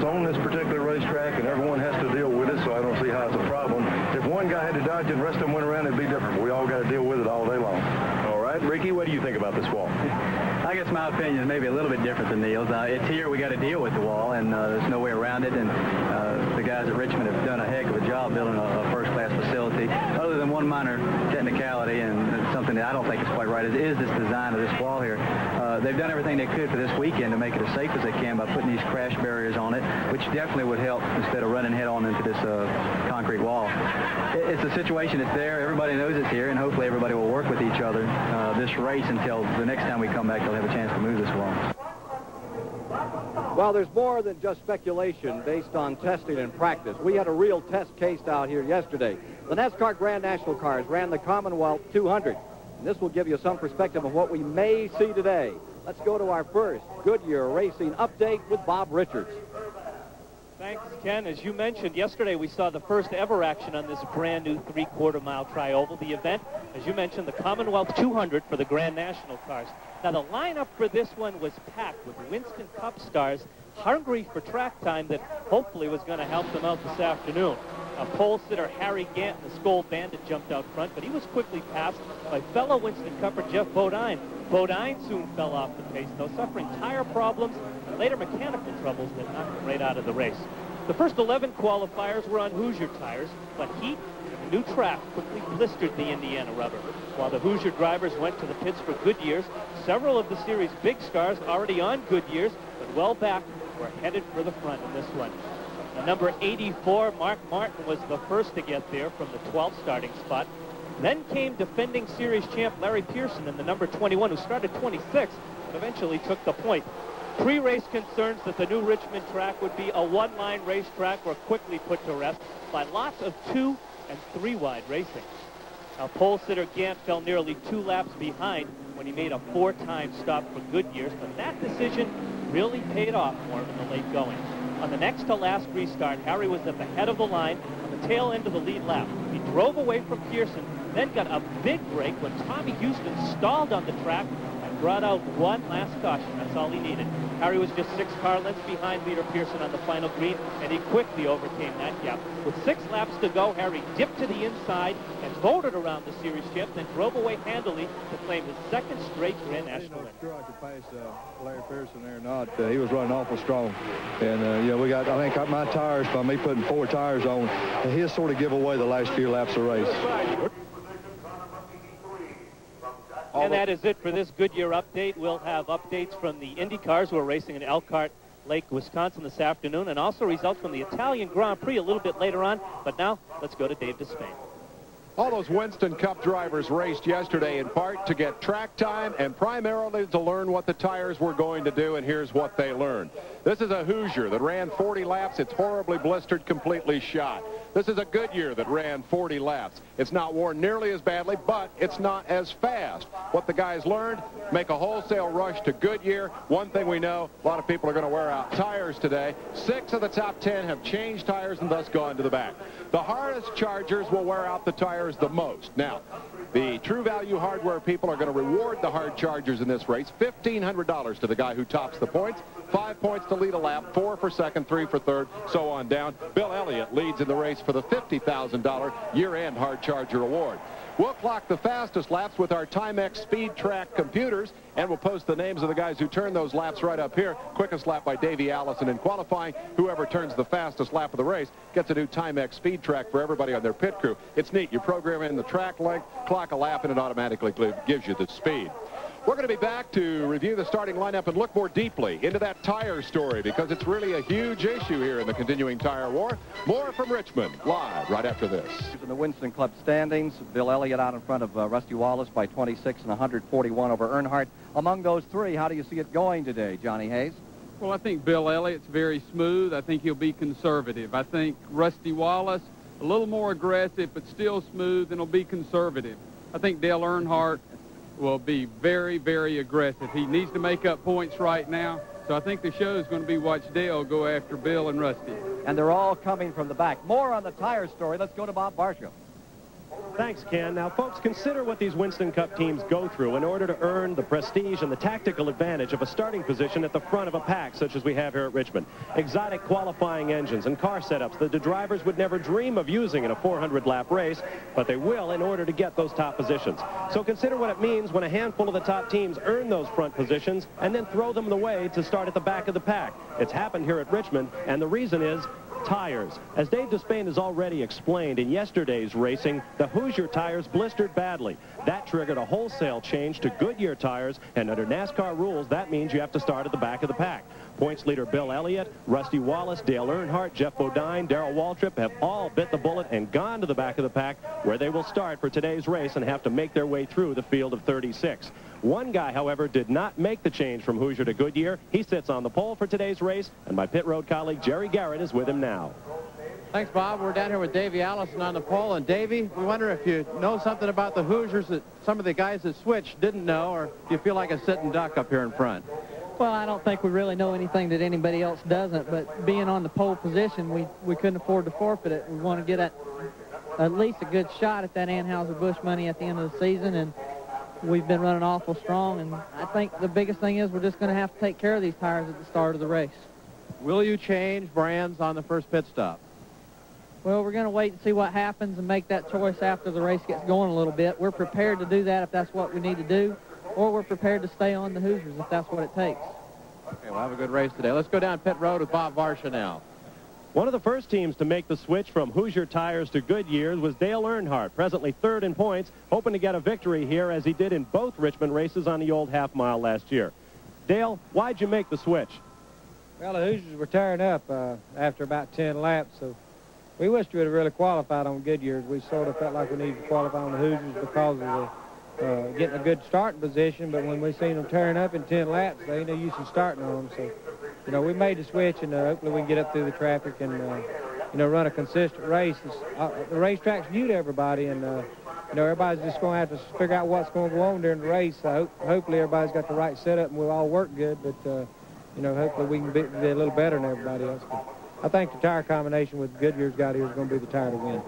on this particular racetrack, and everyone has to deal with it, so I don't see how it's a problem. If one guy had to dodge it and the rest of them went around, it'd be different. But we all got to deal with it all day long. All right, Ricky, what do you think about this wall? I guess my opinion is maybe a little bit different than Neil's. It's here, we got to deal with the wall, and there's no way around it. And the guys at Richmond have done a heck of a job building a first-class facility. Other than one minor technicality and something that I don't think is quite right, is this design of this wall here. They've done everything they could for this weekend to make it as safe as they can by putting these crash barriers on it, which definitely would help instead of running head-on into this concrete wall. It's a situation that's there. Everybody knows it's here, and hopefully everybody will work with each other this race until the next time we come back, they'll have a chance to move this wall. Well, there's more than just speculation based on testing and practice. We had a real test case out here yesterday. The NASCAR Grand National cars ran the Commonwealth 200. And this will give you some perspective of what we may see today. Let's go to our first Goodyear Racing update with Bob Richards. Thanks, Ken. As you mentioned, yesterday we saw the first ever action on this brand new 3/4-mile tri-oval. The event, as you mentioned, the Commonwealth 200 for the Grand National cars. Now, the lineup for this one was packed with Winston Cup stars hungry for track time that hopefully was going to help them out this afternoon. Pole sitter Harry Gant and the Skoll Bandit jumped out front, but he was quickly passed by fellow Winston Cupper Jeff Bodine. Bodine soon fell off the pace, though, suffering tire problems and later mechanical troubles that knocked him right out of the race. The first 11 qualifiers were on Hoosier tires, but heat and the new track quickly blistered the Indiana rubber. While the Hoosier drivers went to the pits for Goodyears, several of the series' big stars already on Goodyears, but well back, were headed for the front in this one. Number 84, Mark Martin, was the first to get there from the 12th starting spot. Then came defending series champ Larry Pearson in the number 21, who started 26, but eventually took the point. Pre-race concerns that the new Richmond track would be a one-line racetrack were quickly put to rest by lots of 2- and 3-wide racing. Now, pole sitter Gant fell nearly 2 laps behind when he made a 4-time stop for Goodyears, but that decision really paid off for him in the late going. On the next to last restart, Harry was at the head of the line on the tail end of the lead lap. He drove away from Pearson, then got a big break when Tommy Houston stalled on the track and brought out one last caution. That's all he needed. Harry was just 6 car lengths behind leader Pearson on the final green, and he quickly overcame that gap. With 6 laps to go, Harry dipped to the inside and motored around the series champ, then drove away handily to claim his 2nd straight Grand National win. Sure I could pass Larry Pearson there or not. He was running awful strong. And, you know, we got, I think my tires, by me putting 4 tires on, his sort of give away the last few laps of the race. And that is it for this Goodyear update. We'll have updates from the Indy cars who are racing in Elkhart Lake, Wisconsin this afternoon, and also results from the Italian Grand Prix a little bit later on. But now, let's go to Dave Despain. All those Winston Cup drivers raced yesterday in part to get track time and primarily to learn what the tires were going to do, and here's what they learned. This is a Hoosier that ran 40 laps. It's horribly blistered, completely shot. This is a Goodyear that ran 40 laps. It's not worn nearly as badly, but it's not as fast. What the guys learned, make a wholesale rush to Goodyear. One thing we know, a lot of people are going to wear out tires today. 6 of the top 10 have changed tires and thus gone to the back. The hardest chargers will wear out the tires the most. Now, the True Value Hardware people are going to reward the hard chargers in this race. $1,500 to the guy who tops the points. 5 points to lead a lap, 4 for second, 3 for third, so on down. Bill Elliott leads in the race for the $50,000 year-end hard charger award. We'll clock the fastest laps with our Timex Speed Track computers, and we'll post the names of the guys who turn those laps right up here. Quickest lap by Davey Allison in qualifying. Whoever turns the fastest lap of the race gets a new Timex Speed Track for everybody on their pit crew. It's neat. You program in the track length, clock a lap, and it automatically gives you the speed. We're going to be back to review the starting lineup and look more deeply into that tire story, because it's really a huge issue here in the continuing tire war. More from Richmond, live right after this. In the Winston Club standings, Bill Elliott out in front of Rusty Wallace by 26 and 141 over Earnhardt. Among those 3, how do you see it going today, Johnny Hayes? Well, I think Bill Elliott's very smooth. I think he'll be conservative. I think Rusty Wallace, a little more aggressive, but still smooth, and will be conservative. I think Dale Earnhardt will be very, very aggressive. He needs to make up points right now, so I think the show is going to be watch Dale go after Bill and Rusty. And they're all coming from the back. More on the tire story. Let's go to Bob Barsham. Thanks, Ken. Now, folks, consider what these Winston Cup teams go through in order to earn the prestige and the tactical advantage of a starting position at the front of a pack, such as we have here at Richmond. Exotic qualifying engines and car setups that the drivers would never dream of using in a 400-lap race, but they will in order to get those top positions. So consider what it means when a handful of the top teams earn those front positions and then throw them away to start at the back of the pack. It's happened here at Richmond, and the reason is tires. As Dave Despain has already explained, in yesterday's racing, the Hoosier tires blistered badly. That triggered a wholesale change to Goodyear tires, and under NASCAR rules, that means you have to start at the back of the pack. Points leader Bill Elliott, Rusty Wallace, Dale Earnhardt, Jeff Bodine, Darrell Waltrip have all bit the bullet and gone to the back of the pack, where they will start for today's race and have to make their way through the field of 36. One guy, however, did not make the change from Hoosier to Goodyear. He sits on the pole for today's race, and my pit road colleague Jerry Garrett is with him now. Thanks, Bob. We're down here with Davey Allison on the pole. And, Davey, we wonder if you know something about the Hoosiers that some of the guys that switched didn't know, or do you feel like a sitting duck up here in front? Well, I don't think we really know anything that anybody else doesn't, but being on the pole position, we couldn't afford to forfeit it. We want to get at least a good shot at that Anheuser-Busch money at the end of the season, and we've been running awful strong, and I think the biggest thing is we're just going to have to take care of these tires at the start of the race. Will you change brands on the first pit stop? Well, we're going to wait and see what happens and make that choice after the race gets going a little bit. We're prepared to do that if that's what we need to do, or we're prepared to stay on the Hoosiers if that's what it takes. Okay, we'll have a good race today. Let's go down pit road with Bob Varsha now. One of the first teams to make the switch from Hoosier tires to Goodyear's was Dale Earnhardt, presently third in points, hoping to get a victory here as he did in both Richmond races on the old half-mile last year. Dale, why'd you make the switch? Well, the Hoosiers were tearing up after about 10 laps, so we wished we would have really qualified on Goodyear's. We sort of felt like we needed to qualify on the Hoosiers because of getting a good starting position, but when we seen them tearing up in 10 laps, they ain't no use in starting on them. So, you know, we made the switch, and hopefully we can get up through the traffic and, you know, run a consistent race. The racetrack's new to everybody, and, you know, everybody's just going to have to figure out what's going to go on during the race. So hopefully everybody's got the right setup and we'll all work good, but, you know, hopefully we can be a little better than everybody else. But I think the tire combination with Goodyear's got here is going to be the tire to win.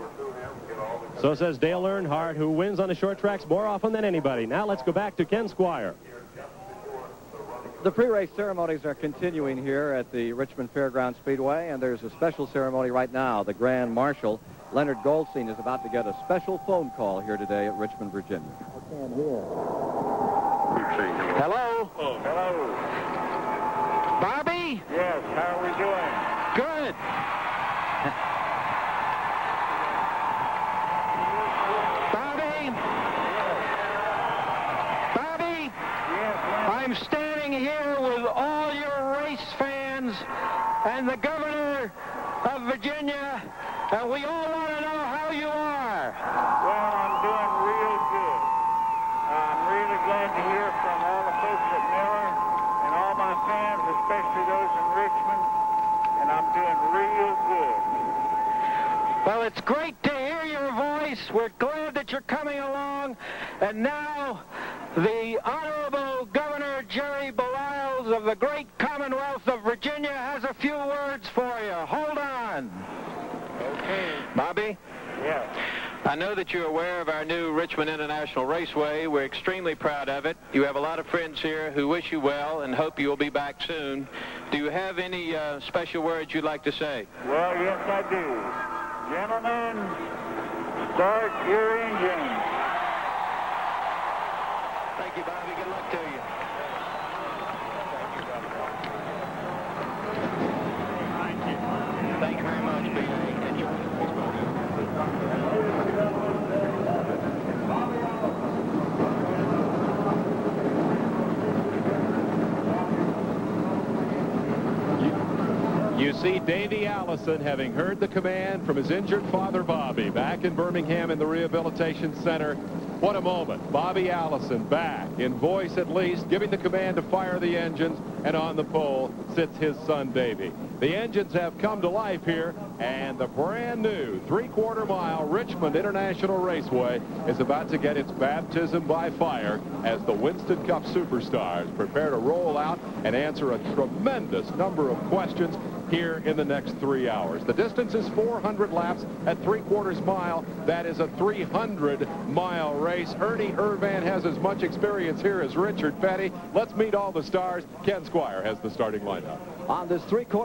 So says Dale Earnhardt, who wins on the short tracks more often than anybody. Now let's go back to Ken Squire. The pre-race ceremonies are continuing here at the Richmond Fairgrounds Speedway, and there's a special ceremony right now. The Grand Marshal, Leonard Goldstein, is about to get a special phone call here today at Richmond, Virginia. I can't hear. Hello? Oh. Hello. Bobby? Yes, how are we doing? Good. Bobby? Yes, I'm standing here with all your race fans and the governor of Virginia, and we all want to know how you are. well, I'm doing real good. I'm really glad to hear from all the folks at Miller and all my fans, especially those in Richmond, and I'm doing real good. Well, it's great to hear your voice. We're glad that you're coming along. And now, the Honorable Governor Jerry Beliles of the great Commonwealth of Virginia has a few words for you. Hold on. Okay. Bobby? Yeah. I know that you're aware of our new Richmond International Raceway. We're extremely proud of it. You have a lot of friends here who wish you well and hope you will be back soon. Do you have any special words you'd like to say? Well, yes, I do. Gentlemen, start your engines. Thank you, Bobby. Good luck to you. Thank you very much, B.A. Enjoy the You see Davey Allison, having heard the command from his injured father, Bobby, back in Birmingham in the Rehabilitation Center. What a moment. Bobby Allison back, in voice at least, giving the command to fire the engines. and on the pole sits his son, Davey. The engines have come to life here, and the brand new 3/4 mile Richmond International Raceway is about to get its baptism by fire as the Winston Cup superstars prepare to roll out and answer a tremendous number of questions here in the next 3 hours. The distance is 400 laps at 3/4 mile. That is a 300-mile race. Ernie Irvan has as much experience here as Richard Petty. Let's meet all the stars. Ken Squire has the starting lineup. On this 3/4